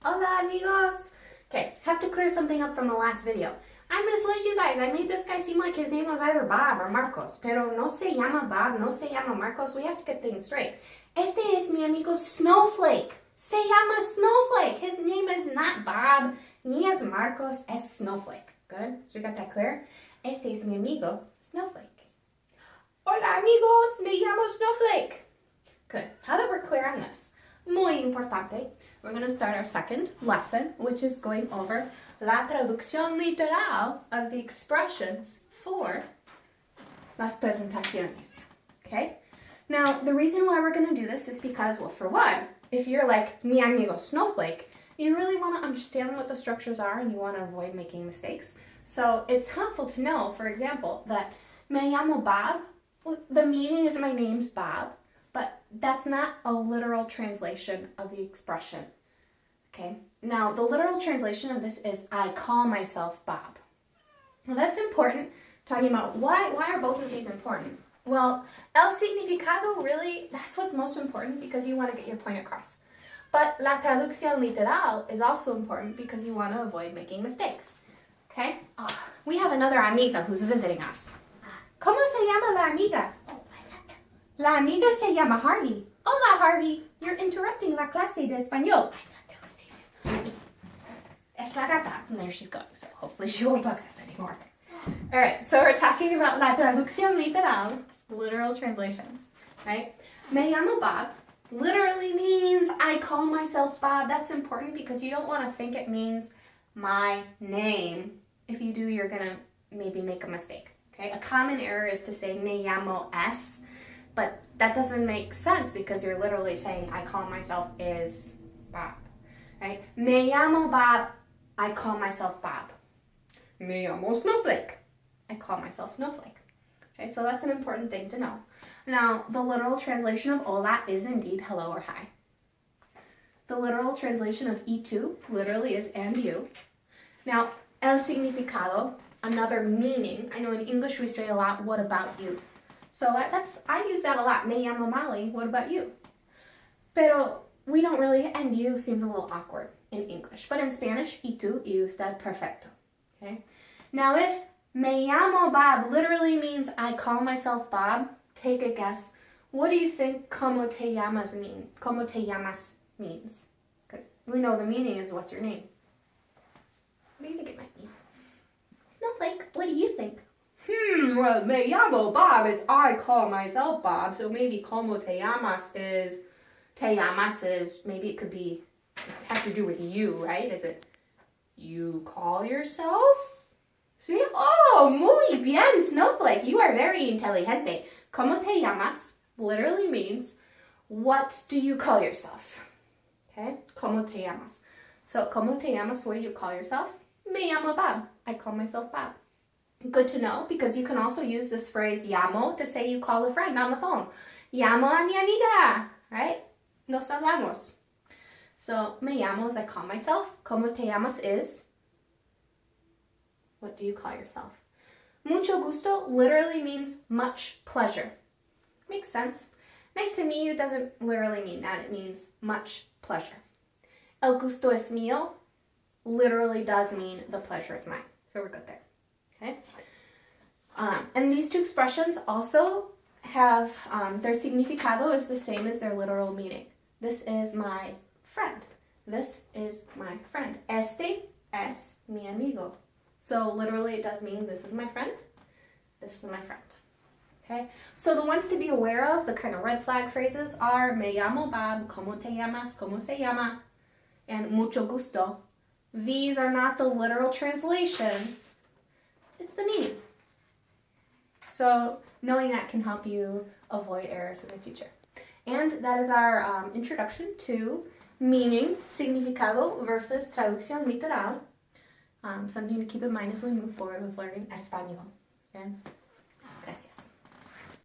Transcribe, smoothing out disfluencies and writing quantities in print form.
Hola amigos! Okay, have to clear something up from the last video. I misled you guys. I made this guy seem like his name was either Bob or Marcos. Pero no se llama Bob, no se llama Marcos. We have to get things straight. Este es mi amigo Snowflake. Se llama Snowflake. His name is not Bob, ni es Marcos, es Snowflake. Good? So you got that clear? Este es mi amigo Snowflake. Hola amigos, me llamo Snowflake. Good. Now that we're clear on this, muy importante, we're going to start our second lesson, which is going over la traducción literal of the expressions for las presentaciones. Okay? Now, the reason why we're going to do this is because, well, for one, if you're like mi amigo Snowflake, you really want to understand what the structures are and you want to avoid making mistakes. So it's helpful to know, for example, that me llamo Bob, well, the meaning is my name's Bob, but that's not a literal translation of the expression. Okay? Now, the literal translation of this is I call myself Bob. Now, that's important, talking about why are both of these important? Well, el significado really, that's what's most important because you want to get your point across. But la traducción literal is also important because you want to avoid making mistakes. Okay? Oh, we have another amiga who's visiting us. ¿Cómo se llama la amiga? La amiga se llama Harvey. Hola, Harvey. You're interrupting la clase de español. I thought that was David. Es la gata. And there she's going, so hopefully she won't bug us anymore. All right, so we're talking about la traducción literal, literal translations, right? Me llamo Bob literally means I call myself Bob. That's important because you don't want to think it means my name. If you do, you're going to maybe make a mistake, okay? A common error is to say me llamo S, but that doesn't make sense because you're literally saying I call myself is Bob, right? Me llamo Bob, I call myself Bob. Me llamo Snowflake, I call myself Snowflake. Okay, so that's an important thing to know. Now, the literal translation of hola is indeed hello or hi. The literal translation of y tú literally is and you. Now, el significado, another meaning. I know in English we say a lot, what about you? So I use that a lot. Me llamo Molly, what about you? Pero we don't really, and you seems a little awkward in English. But in Spanish, y tú, y usted, perfecto. Okay? Now if me llamo Bob literally means I call myself Bob, take a guess. What do you think como te llamas mean? Como te llamas means? Because we know the meaning is what's your name. What do you think it might mean? Snowflake, what do you think? Well, me llamo Bob is I call myself Bob, so maybe como te llamas is, maybe it could be, it has to do with you, right? Is it you call yourself? See? Oh, muy bien, Snowflake, you are very inteligente. Como te llamas literally means, what do you call yourself? Okay, como te llamas. So, como te llamas, what do you call yourself? Me llamo Bob, I call myself Bob. Good to know, because you can also use this phrase llamo to say you call a friend on the phone. Llamo a mi amiga, right? Nos hablamos. So, me llamo is I call myself. Como te llamas is, what do you call yourself? Mucho gusto literally means much pleasure. Makes sense. Nice to meet you doesn't literally mean that. It means much pleasure. El gusto es mío literally does mean the pleasure is mine. So we're good there. Okay? And these two expressions also have, their significado is the same as their literal meaning. This is my friend. This is my friend. Este es mi amigo. So literally it does mean this is my friend. This is my friend. Okay? So the ones to be aware of, the kind of red flag phrases are me llamo Bob, como te llamas, como se llama, and mucho gusto. These are not the literal translations. It's the meaning. So knowing that can help you avoid errors in the future. And that is our introduction to meaning, significado versus traducción literal. Something to keep in mind as we move forward with learning español. Okay? Gracias.